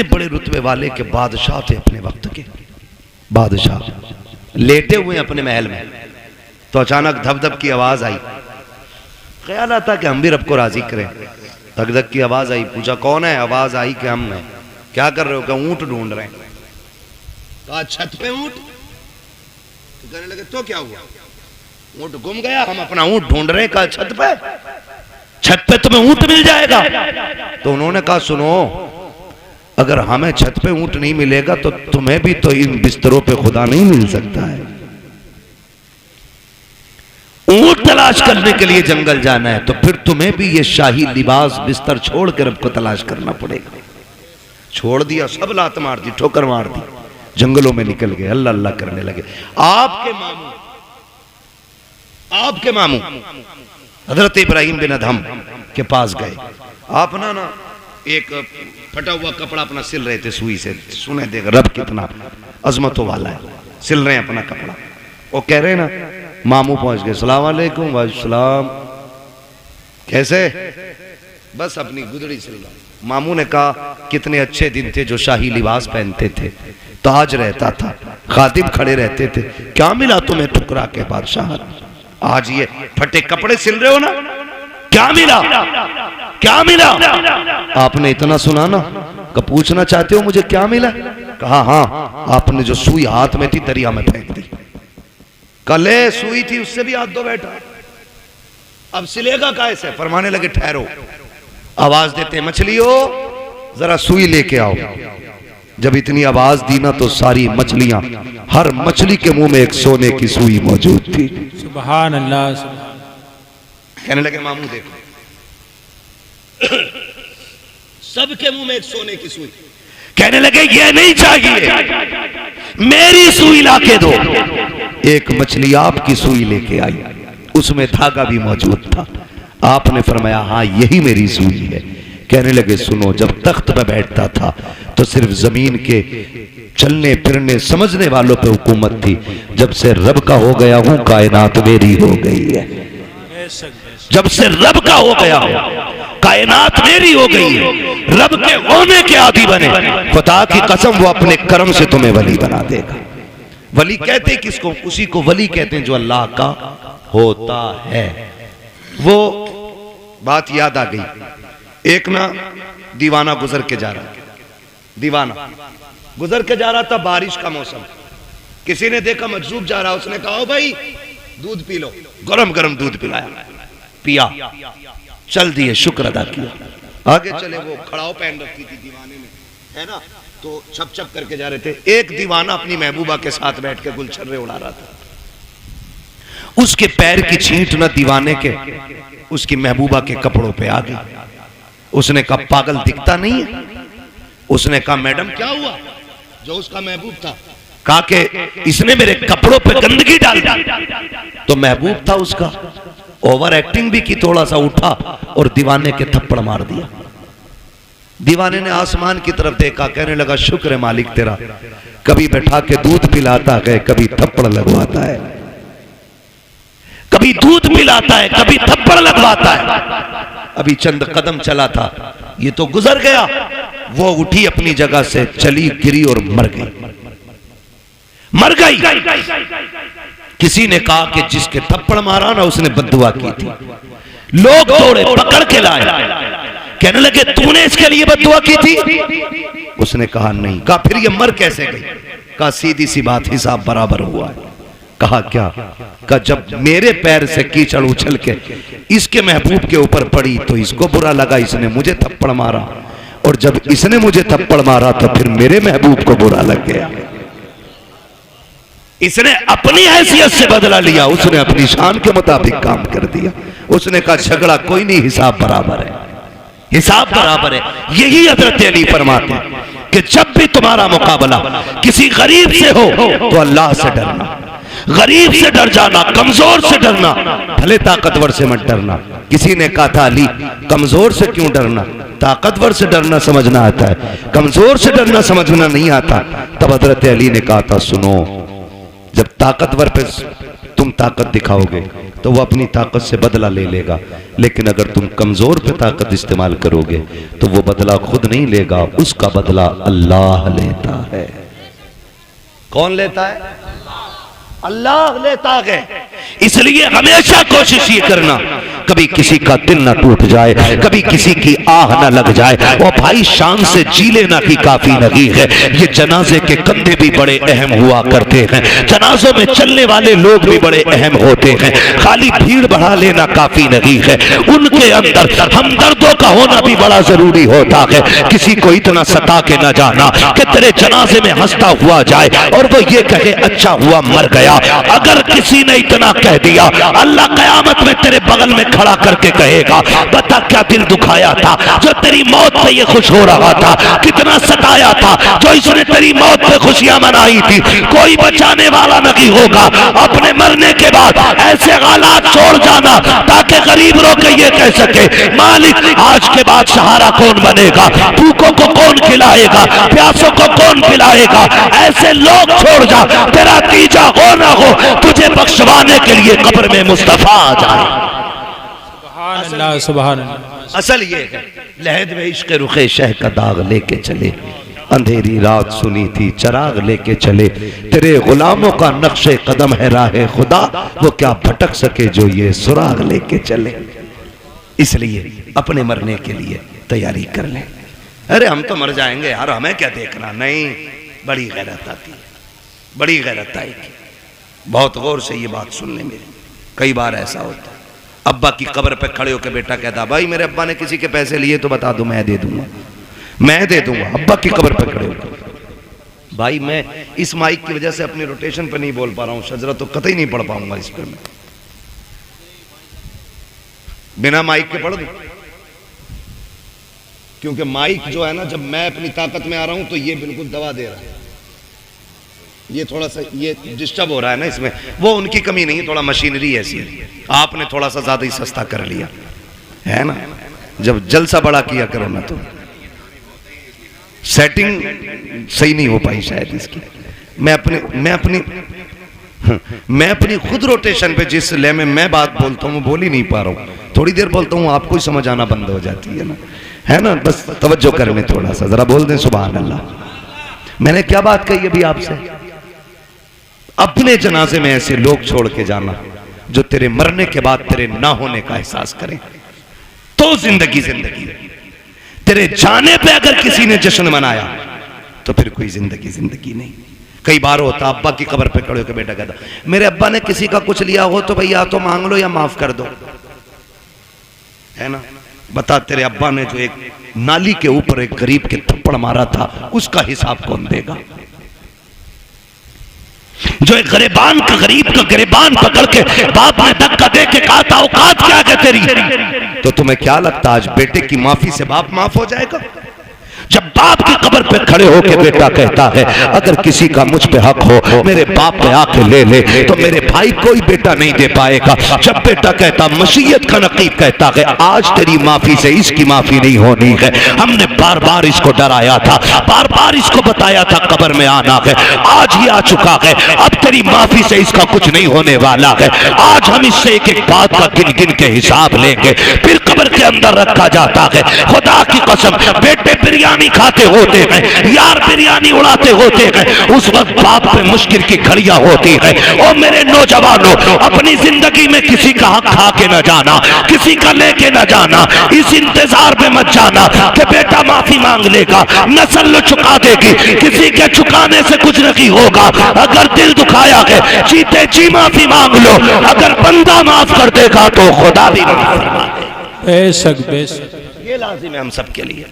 बड़े रुतबे वाले के बादशाह थे, अपने वक्त के बादशाह। लेटे हुए अपने महल में, तो अचानक धप धप की आवाज आई। ख्याल आता कि हम भी रब को राजी करें। धक धक की आवाज आई, पूछा कौन है? आवाज आई कि हम हैं। क्या कर रहे हो? क्या ऊंट ढूंढ रहे हैं। कहा छत पे ऊंट। तो कहने लगे तो क्या हुआ? ऊंट गुम गया, हम अपना ऊंट ढूंढ रहे हैं। कहा छत पे तुम्हें ऊंट मिल जाएगा। तो उन्होंने कहा सुनो, अगर हमें छत पे ऊंट नहीं मिलेगा तो तुम्हें भी तो इन बिस्तरों पे खुदा नहीं मिल सकता है। ऊंट तलाश करने के लिए जंगल जाना है तो फिर तुम्हें भी ये शाही लिबास बिस्तर छोड़ कर रब को तलाश करना पड़ेगा। छोड़ दिया, सब लात मार दी, ठोकर मार दी, जंगलों में निकल गए, अल्लाह अल्लाह करने लगे। आपके मामू हजरत इब्राहिम बिन अदहम के पास गए। आप ना एक फटा हुआ कपड़ा अपना सिल रहे थे सुई से। सुने देख रब कितना अजमतों वाला है, सिल रहे हैं अपना कपड़ा। वो कह रहे हैं ना, मामू पहुंच गए, सलाम वालेकुम। वालेकुम, कैसे? बस अपनी गुदड़ी सिल रहा। मामू ने कहा कितने अच्छे दिन थे जो शाही लिबास पहनते थे, ताज रहता था, खादिम खड़े रहते थे, क्या मिला तुम्हें ठुकरा के बादशाह? आज ये फटे कपड़े सिल रहे हो ना, क्या मिला? क्या मिला? आपने इतना सुना ना, कब पूछना चाहते हो मुझे क्या मिला? कहा हाँ, आपने जो सुई हाथ में थी दरिया में फेंक दी। कले सुई थी, उससे भी हाथ धो बैठा, अब सिलेगा कैसे? फरमाने लगे ठहरो। आवाज देते मछलियों जरा सुई लेके आओ। जब इतनी आवाज दी ना तो सारी मछलियां, हर मछली के मुंह में एक सोने की सुई मौजूद थी। सुभान अल्लाह। कहने लगे मामू देखो, सबके मुंह में एक सोने की सुई। कहने लगे ये नहीं चाहिए, मेरी सुई लाके दो। एक मछली आपकी सुई लेके आई, उसमें धागा भी मौजूद था। आपने फरमाया हाँ यही मेरी सुई है। कहने लगे सुनो, जब तख्त पे बैठता था तो सिर्फ जमीन के चलने फिरने समझने वालों पे हुकूमत थी। जब से रब का हो गया हूं कायनात मेरी हो गई है। जब से रब का हो गया हूं कायनात मेरी हो गई है। रब के होने के आदी बने, खुदा की कसम वो अपने कर्म से तुम्हें वली बना देगा। वली कहते किसको? उसी को वली कहते हैं जो अल्लाह का होता है। वो बात याद आ गई। एक ना दीवाना गुजर के जा रहा, दीवाना गुजर के जा रहा था, बारिश का मौसम। किसी ने देखा मजरूब जा रहा, उसने कहा ओ भाई दूध पी लो। गरम गरम दूध पिलाया, पिया, चल दिए, शुक्र अदा किया। आगे चले, वो खड़ाव पहन रखी थी दीवाने ने, है ना, तो छप छप करके जा रहे थे। एक दीवाना अपनी महबूबा के साथ बैठ के गुलछर्रे उड़ा रहा था। उसके पैर की छींट न दीवाने के उसकी महबूबा के कपड़ों पे आ गई। उसने कहा पागल दिखता नहीं है? उसने कहा मैडम क्या हुआ? जो उसका महबूब था कहा कि इसने मेरे कपड़ों पे गंदगी डाल दी। तो महबूब था उसका, ओवर एक्टिंग भी की, थोड़ा सा उठा और दीवाने के थप्पड़ मार दिया। दीवाने ने आसमान की तरफ देखा, कहने लगा शुक्र है मालिक तेरा, कभी बैठा के दूध पिलाता है, कभी थप्पड़ लगवाता है, कभी दूध पिलाता है, कभी थप्पड़ लगवाता है। अभी चंद कदम चला था, ये तो गुजर गया। वो उठी अपनी जगह से, चली, गिरी और मर गई, मर गई। किसी ने कहा कि जिसके थप्पड़ मारा ना उसने बद्दुआ की थी। लोग दौड़े, पकड़ के लाए, कहने लगे तूने इसके लिए बद्दुआ की थी? उसने कहा नहीं। कहा फिर ये मर कैसे गई? कहा सीधी सी बात, हिसाब बराबर हुआ है। कहा क्या? कहा जब मेरे पैर से कीचड़ उछल के इसके महबूब के ऊपर पड़ी तो इसको बुरा लगा, इसने मुझे थप्पड़ मारा, और जब इसने मुझे थप्पड़ मारा तो फिर मेरे महबूब को बुरा लग गया। इसने अपनी हैसियत से बदला लिया, उसने अपनी शान के मुताबिक काम कर दिया। उसने कहा झगड़ा कोई नहीं, हिसाब बराबर है, हिसाब बराबर है। यही हजरत अली फरमाते हैं कि जब भी तुम्हारा मुकाबला किसी गरीब से हो तो अल्लाह से डरना, गरीब से डर जाना, कमजोर से डरना, भले ताकतवर से मत डरना। किसी ने कहा था अली कमजोर से क्यों डरना? ताकतवर से डरना समझना आता है, कमजोर से डरना समझना नहीं आता। तब हजरत अली ने कहा था सुनो, जब ताकतवर पे तुम ताकत दिखाओगे तो वो अपनी ताकत से बदला ले लेगा, लेकिन अगर तुम कमजोर पे ताकत इस्तेमाल करोगे तो वो बदला खुद नहीं लेगा, उसका बदला अल्लाह लेता है। कौन लेता है? अल्लाह लेता है। इसलिए हमेशा कोशिश ये करना कभी किसी का दिल ना टूट जाए, कभी किसी की आह ना लग जाए। वो भाई शान से जी लेना की काफी नहीं है। ये जनाजे के कंधे भी बड़े अहम हुआ करते हैं, जनाजों में चलने वाले लोग भी बड़े अहम होते हैं। खाली भीड़ बढ़ा लेना काफी नहीं है, उनके अंदर हमदर्दों का होना भी बड़ा जरूरी होता है। किसी को इतना सता के न जाना कि तेरे जनाजे में हंसता हुआ जाए और वो ये कहे अच्छा हुआ मर गया। अगर किसी ने इतना कह दिया, अल्लाह कयामत में तेरे बगल में खड़ा करके कहेगा बता क्या दिल दुखाया था जो तेरी मौत पे ये खुश हो रहा था, कितना सताया था जो इसने तेरी मौत पे खुशियां मनाई थी। कोई बचाने वाला नहीं होगा। अपने मरने के बाद ऐसे हालात छोड़ जाना ताकि गरीब रो के ये कह सके मालिक आज के बाद सहारा कौन बनेगा, भूखों को कौन खिलाएगा, प्यासों को कौन पिलाएगा। ऐसे लोग छोड़ जा, तेरा तीजा हो ना हो, तुझे बख्शवाने के लिए कब्र में मुस्तफा आ जाए। सुभान अल्लाह। असल ये है लहद में इश्क रुखे शह का दाग लेके चले, अंधेरी रात सुनी थी चराग लेके चले। तेरे गुलामों का नक्शे कदम है राहे खुदा, वो क्या भटक सके जो ये सुराग लेके चले। इसलिए अपने मरने के लिए तैयारी कर ले। अरे हम तो मर जाएंगे यार, हमें क्या देखना। नहीं, बड़ी गैरत आती है, बड़ी गैरत आएगी। बहुत गौर से ये बात सुनने में। कई बार ऐसा होता है अब्बा की कब्र पे खड़े होकर बेटा कहता भाई मेरे अब्बा ने किसी के पैसे लिए तो बता दो, मैं दे दूंगा, मैं दे दूंगा। अब्बा की कब्र पे खड़े होकर भाई मैं इस माइक की वजह से अपनी रोटेशन पे नहीं बोल पा रहा हूं, शजरा तो कतई नहीं पढ़ पाऊंगा इस पर मैं। बिना माइक के पढ़ दूं, क्योंकि माइक जो है ना, जब मैं अपनी ताकत में आ रहा हूं तो ये बिल्कुल दबा दे रहा है, ये थोड़ा सा ये डिस्टर्ब हो रहा है ना इसमें। वो उनकी कमी नहीं, थोड़ा मशीनरी ऐसी है, आपने थोड़ा सा ज्यादा ही सस्ता कर लिया है ना। जब जलसा बड़ा किया करो ना तो सेटिंग सही नहीं हो पाई शायद इसकी। मैं अपनी खुद रोटेशन पे जिस ले में मैं बात बोलता हूँ वो बोल ही नहीं पा रहा हूँ। थोड़ी देर बोलता हूँ आपको ही समझ आना बंद हो जाती है ना। बस तवज्जो करने थोड़ा सा, जरा बोल दें सुभान अल्लाह। मैंने क्या बात कही अभी आपसे? अपने जनाजे में ऐसे लोग छोड़ के जाना जो तेरे मरने के बाद तेरे ना होने का एहसास करें, तो जिंदगी जिंदगी। तेरे जाने पे अगर किसी ने जश्न मनाया तो फिर कोई जिंदगी जिंदगी नहीं। कई बार होता अब्बा की कब्र पे खड़े होकर बेटा कहता मेरे अब्बा ने किसी का कुछ लिया हो तो भैया तो मांग लो या माफ कर दो, है ना। बता तेरे अब्बा ने जो एक नाली के ऊपर एक गरीब के थप्पड़ मारा था उसका हिसाब कौन देगा? जो एक गरीबान का गरीब का गरीबान पकड़ के बाप ने धक्का दे के कहा था औकात क्या है तेरी, तो तुम्हें क्या लगता आज बेटे की माफी से बाप माफ हो जाएगा? जब बाप की कब्र पे खड़े होके बेटा कहता है अगर किसी का मुझ पे हक हो मेरे बाप पे आके ले ले, तो मेरे भाई कोई बेटा नहीं दे पाएगा। जब बेटा कहता, मशीयत का नकीब कहता है आज तेरी माफी से इसकी माफी नहीं होनी है, हमने बार बार इसको डराया था, बार बार इसको बताया था कब्र में आना है, आज ही आ चुका है, अब तेरी माफी से इसका कुछ नहीं होने वाला है। आज हम इससे एक एक बात का गिन गिन के हिसाब लेंगे, फिर कब्र के अंदर रखा जाता है। खुदा की कसम बेटे बिरयानी खाते होते हैं, यार बिरयानी उड़ाते होते हैं, उस वक्त बाप पे मुश्किल की घड़ियां होती है। ओ मेरे नौजवानों, अपनी जिंदगी में किसी का हक खा के न जाना, किसी का लेके न जाना, इस इंतजार में मत जाना कि बेटा माफी मांग लेगा, नस्ल चुका देगी, किसी के चुकाने से कुछ नहीं होगा। अगर दिल दुखाया है जीते जी माफी मांग लो, अगर बंदा माफ कर देगा तो खुदा भी माफ फरमा दे। बेशक बेशक, ये लाजिम है हम सबके लिए।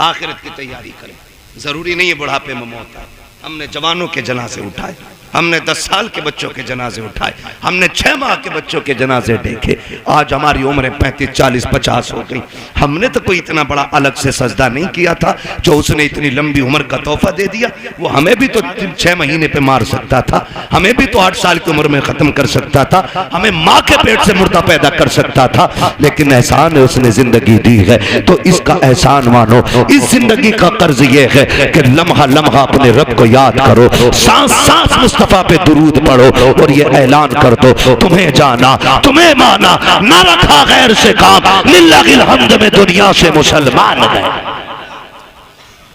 आखिरत की तैयारी करें, जरूरी नहीं है बुढ़ापे में मौत आए। हमने जवानों के जनाजे उठाए, हमने 10 साल के बच्चों के जनाजे उठाए, हमने 6 माह के बच्चों के जनाजे देखे। आज हमारी उम्रें 35, 40, 50 हो गई। हमने तो कोई इतना बड़ा अलग से सजदा नहीं किया था, जो उसने इतनी लंबी उम्र का तोहफा दे दिया। वो हमें भी तो 6 महीने पे मार सकता था, हमें भी तो 8 साल की उम्र में खत्म कर सकता था, हमें माँ के पेट से मुर्दा पैदा कर सकता था, लेकिन एहसान है उसने जिंदगी दी है तो इसका एहसान मानो। इस जिंदगी का कर्ज ये है कि लम्हा लम्हा अपने रब को याद करो, सांस सांस मुस्तफा पे दुरूद पढ़ो और ये ऐलान कर दो तुम्हें जाना तुम्हें माना, ना रखा गैर से काम, लिल्लाहिल हम्द में दुनिया से मुसलमान गए।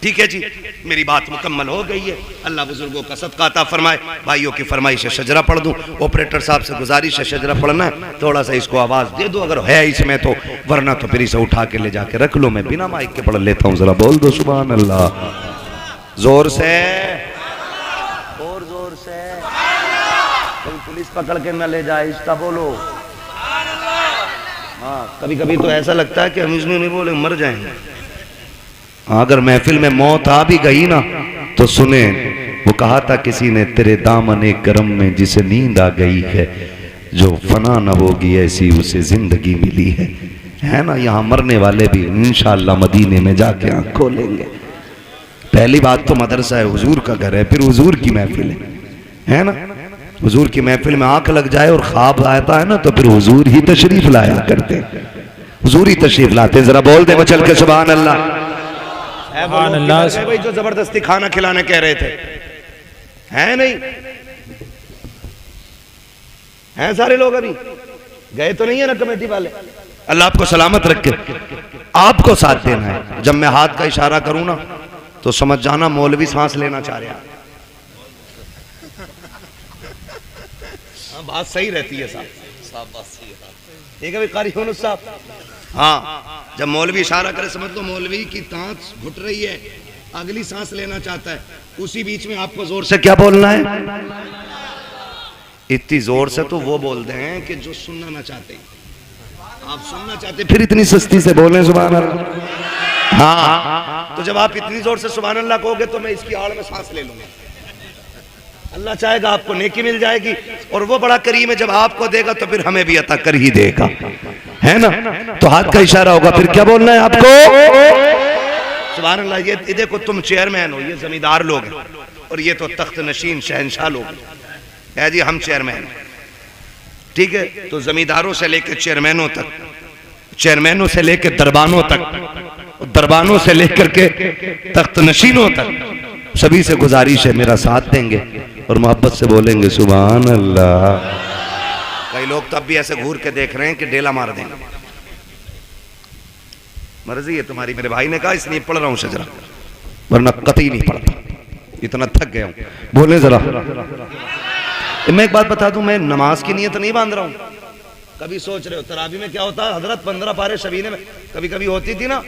ठीक है जी, मेरी बात मुकम्मल हो गई है। अल्लाह बुजुर्गों का सदका अता फरमाए। भाइयों की फरमाइश है शजरा पढ़ दूं, ऑपरेटर साहब से गुजारिश है शजरा पढ़ना है, थोड़ा सा इसको आवाज दे दो अगर है इसमें तो, वरना तो फिर इसे उठा के ले जाके रख लो। मैं बिना माइक के पढ़ लेता हूँ, जरा बोल दो सुभान अल्लाह जोर से, और जोर से, कोई पुलिस पकड़ के न ले जाए, इसका बोलो। हाँ, कभी कभी तो ऐसा लगता है कि हम इसमें नहीं बोले मर जाएंगे। अगर महफिल में मौत आ भी गई ना तो सुने, वो कहा था किसी ने तेरे दामन करम में जिसे नींद आ गई है, जो फना न होगी ऐसी उसे जिंदगी मिली है ना। यहाँ मरने वाले भी इंशाअल्लाह मदीने में जाके आँख खोलेंगे। पहली बात तो मदरसा है, हुजूर का घर है, फिर हुजूर की महफिल है ना। हुजूर की महफिल में आंख लग जाए और ख्वाब आता है ना तो फिर हुजूर ही तशरीफ लाया करते, हुजूर ही तशरीफ लाते। जरा बोल दे चल के सुभान अल्लाह। भाई जो जबरदस्ती खाना खिलाने कह रहे थे, है नहीं हैं सारे लोग, अभी गए तो नहीं है ना कमेटी वाले। अल्लाह आपको सलामत रखे, आपको साथ देना है। जब मैं हाथ का इशारा करूं ना तो समझ जाना मौलवी सांस लेना चाह रहा है। बात सही रहती है साहब, बात सही है। ठीक है कारी यूनुस साहब, हाँ जब मौलवी इशारा करे समझ लो मौलवी की तांत घुट रही है, अगली सांस लेना चाहता है, उसी बीच में आपको जोर से क्या बोलना है। इतनी जोर से तो वो बोलते हैं कि जो सुनना ना चाहते, आप सुनना चाहते फिर इतनी सस्ती से बोलें सुभान अल्लाह। हाँ तो जब आप इतनी जोर से सुभान अल्लाह कहोगे तो मैं इसकी आड़ में सांस ले लूंगा। अल्लाह चाहेगा आपको नेकी मिल जाएगी, और वो बड़ा करीम है, जब आपको देगा तो फिर हमें भी अता कर ही देगा, है ना। तो हाथ का इशारा होगा, फिर क्या बोलना है आपको? सुभान अल्लाह। ये देखो, तुम चेयरमैन हो, ये जमींदार लोग हैं, और ये तो तख्त नशीन शहनशाह लोग है जी, हम चेयरमैन, ठीक है। तो जमींदारों से लेकर चेयरमैनों तक, चेयरमैनों से लेकर दरबानों तक, दरबानों से लेकर के तख्त नशीनों तक, सभी से गुजारिश है मेरा साथ देंगे और मोहब्बत से बोलेंगे सुभान अल्लाह। कई लोग तब भी ऐसे घूर के देख रहे हैं कि डेला मार देंगे। मर्जी है तुम्हारी, मेरे भाई ने कहा इसलिए पढ़ रहा हूं शजरा, वरना कतई नहीं पढ़ता, इतना थक गया हूं। बोले जरा। मैं एक बात बता दूं, मैं नमाज की नीयत नहीं बांध रहा हूं। कभी सोच रहे हो तरावी में क्या होता है, हजरत 15 पारे शबीने में कभी कभी होती थी ना,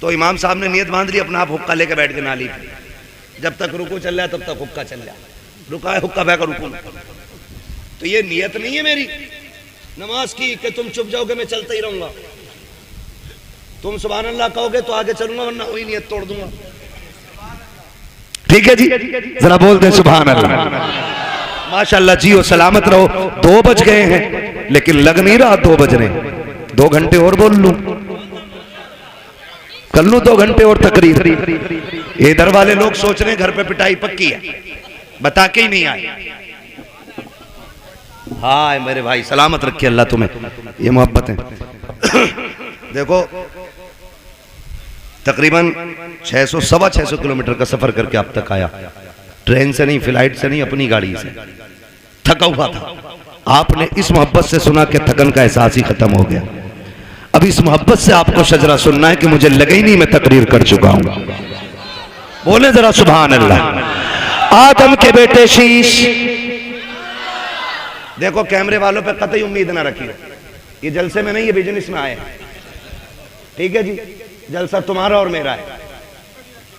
तो इमाम साहब ने नीयत बांध ली, अपना आप हुक्का लेके बैठ के ना ली, जब तक रुकू चल रहा तब तक हुक्का चल रहा, रुका है हुक्का बहकर रुकू। तो ये नीयत नहीं है मेरी नमाज की कि तुम चुप जाओगे मैं चलता ही रहूंगा, तुम सुभान अल्लाह कहोगे तो आगे चलूंगा, वरना वही नीयत तोड़ दूंगा। ठीक है जी, जरा बोल दे सुभान अल्लाह। माशाअल्लाह, जियो सलामत रहो। 2 बज गए हैं लेकिन लग नहीं रहा 2 बजने, 2 घंटे और बोल लूं, कर लूं 2 घंटे और तकरीर। इधर वाले लोग सोच रहे हैं घर पे पिटाई पक्की है, बता के ही नहीं आए। हाय मेरे भाई, सलामत रखे अल्लाह तुम्हें, ये मोहब्बत है। देखो तकरीबन 600 सवा 600 किलोमीटर का सफर करके अब तक आया, ट्रेन से नहीं, फ्लाइट से नहीं, अपनी गाड़ी से। थका हुआ था, आपने इस मोहब्बत से सुना कि थकन का एहसास ही खत्म हो गया। अब इस मोहब्बत से आपको शजरा सुनना है कि मुझे लगे ही नहीं मैं तकरीर कर चुका हूं। बोले जरा सुभान अल्लाह। आदम के बेटे शीश, देखो कैमरे वालों पे कतई उम्मीद ना रखिए, ये जलसे में नहीं, ये बिजनेस में आए हैं, ठीक है जी। जलसा तुम्हारा और मेरा है,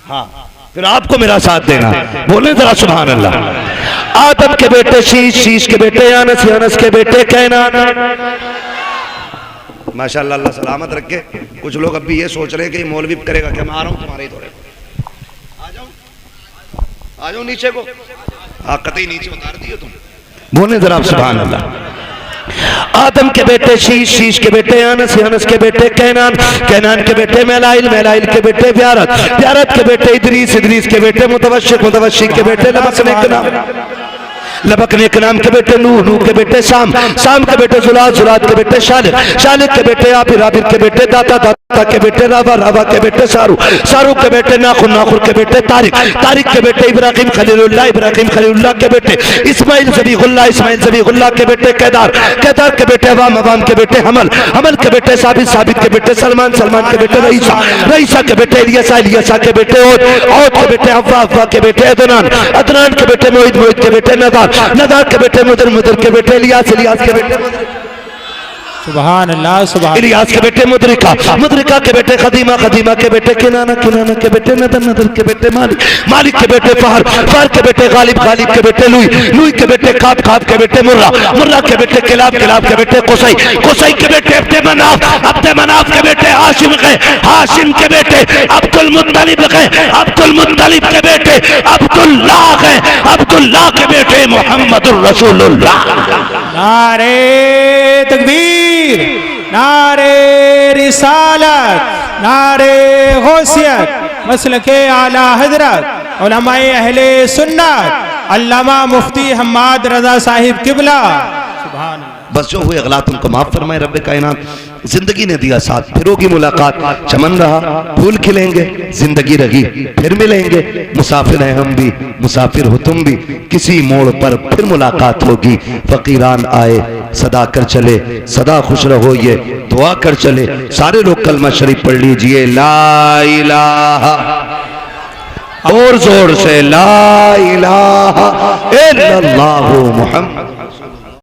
हाँ, फिर आपको मेरा साथ देना। बोले जरा सुभान अल्लाह। आदम के बेटे शीश, शीश के बेटे अनस, अनस के बेटे कैनान। माशाअल्लाह, अल्लाह सलामत रखे। कुछ लोग अब भी ये सोच रहे हैं कि मौलवी करेगा क्या, मैं आ रहा हूं तुम्हारे ही दौरे, आ जाओ नीचे को, हाँ कतई नीचे उतार दिए तुम। बोले जरा सुभान अल्लाह। आदम के बेटे शीश, शीश के बेटे अनस, अनस के बेटे कैनान, कैनान के बेटे मेलाइल, मेलाइल के बेटे ब्यारत, ब्यारत के बेटे इदरीस, इदरीस के बेटे मुतवश्शिक, मुतवश्शिक के बेटे लबकने के नाम, लबकने के नाम के बेटे नूह, नूह के बेटे शाम, शाम के बेटे जुलाद, जुलाद के बेटे शालिक, शालिक के बेटे आबिर, आबिर के बेटे दाता, दाता के बेटे रावा, रावा के बेटे सारू, सारू के बेटे नाखुर, नाखुर के बेटे तारिक, तारिक के बेटे इब्राहिम खलीलुल्लाह, इब्राहिम खलीलुल्लाह के बेटे इस्माइल ज़बीहुल्लाह, इस्माइल ज़बीहुल्लाह के बेटे केदार, केदार के बेटे अवाम, अवाम के बेटे हमल, हमल के बेटे साबित, साबित के बेटे सलमान, सलमान के बेटे रईसा, रईसा के बेटे इलियासा, इलियासा के बेटे औद, औद के बेटे अव्वा, अव्वा के बेटे अदनान, अदनान के बेटे मोहित, मोहित के बेटे नदार, नदार के बेटे मुदर, मुदर के बेटे इलियास, इलियास के बेटे सुभान अल्लाह, सुभान इलियास के बेटे मुदरिका, मुदरिका के बेटे खदीमा, खदीमा के बेटे किनाना, किनाना के बेटे नदर, नदर के बेटे मालिक, मालिक के बेटे फहर, फहर के बेटे गालिब, गालिब के बेटे लुई, लुई के बेटे खाब, खाब के बेटे मुर्रा, मुर्रा के बेटे किलाब, किलाब के बेटे कुसई, कुसई के बेटे अब्दे मनाफ, अब्दे मनाफ के बेटे हाशिम के, हाशिम के बेटे अब्दुल मुत्तलिब के, अब्दुल मुत्तलिब के बेटे अब्दुल्लाह के, अब्दुल्लाह के बेटे मोहम्मदुर रसूलुल्लाह। नारे तकबीर, नारे रिसालत, नारे गौसियत, मसलके आला हजरत उलमाए अहले सुन्नत अल्लामा मुफ्ती हम्माद रजा साहिब किबला। सुभान अल्लाह। बस जो हुए गलत उनको माफ फरमाए रब्बे कायनात। जिंदगी ने दिया साथ, फिर होगी मुलाकात, चमन रहा फूल खिलेंगे, जिंदगी रही फिर मिलेंगे, मुसाफिर हैं हम भी, मुसाफिर हो तुम भी, किसी मोड़ पर फिर मुलाकात होगी। फकीरान आए सदा कर चले, सदा खुश रहो ये दुआ कर चले। सारे लोग कलमा शरीफ पढ़ लीजिए, ला इलाहा, और जोर से ला इलाहा इल्लल्लाहु मुहम्मद